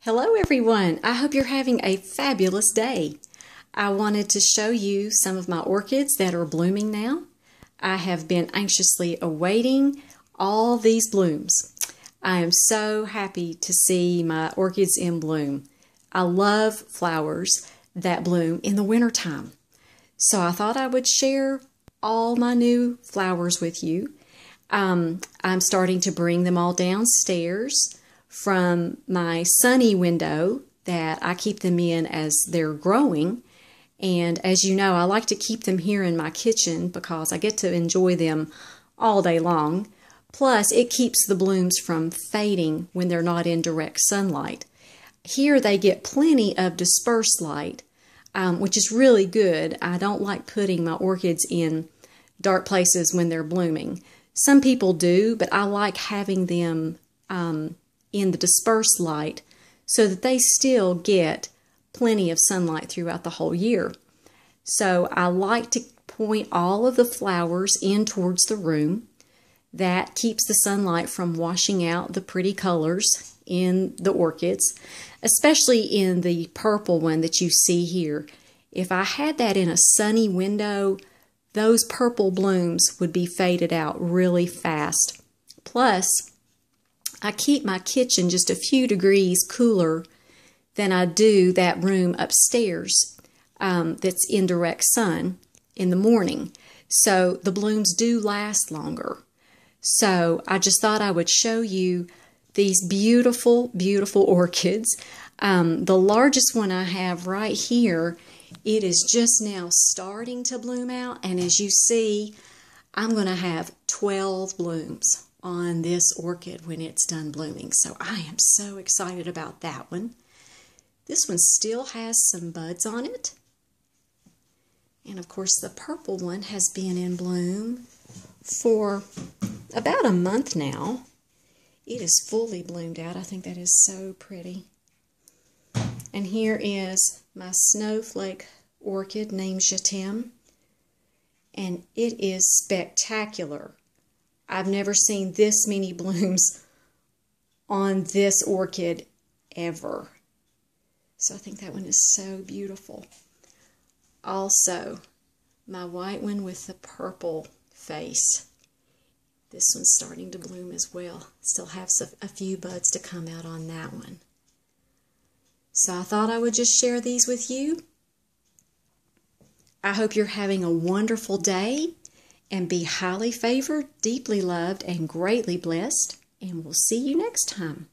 Hello everyone, I hope you're having a fabulous day. I wanted to show you some of my orchids that are blooming now. I have been anxiously awaiting all these blooms. I am so happy to see my orchids in bloom. I love flowers that bloom in the wintertime. So I thought I would share all my new flowers with you. I'm starting to bring them all downstairs from my sunny window that I keep them in as they're growing. And as you know, I like to keep them here in my kitchen because I get to enjoy them all day long. Plus, it keeps the blooms from fading when they're not in direct sunlight. Here they get plenty of dispersed light, which is really good. I don't like putting my orchids in dark places when they're blooming. Some people do, but I like having them in the dispersed light so that they still get plenty of sunlight throughout the whole year. So I like to point all of the flowers in towards the room. That keeps the sunlight from washing out the pretty colors in the orchids, especially in the purple one that you see here. If I had that in a sunny window, those purple blooms would be faded out really fast. Plus, I keep my kitchen just a few degrees cooler than I do that room upstairs that's in direct sun in the morning. So the blooms do last longer. So I just thought I would show you these beautiful, beautiful orchids. The largest one I have right here, it is just now starting to bloom out. And as you see, I'm going to have 12 blooms on this orchid when it's done blooming. So I am so excited about that one. This one still has some buds on it. And of course the purple one has been in bloom for about a month now. It is fully bloomed out. I think that is so pretty. And here is my snowflake orchid named Jatem. And it is spectacular. I've never seen this many blooms on this orchid ever. So I think that one is so beautiful. Also, my white one with the purple face. This one's starting to bloom as well. Still have a few buds to come out on that one. So I thought I would just share these with you. I hope you're having a wonderful day. And be highly favored, deeply loved, and greatly blessed. And we'll see you next time.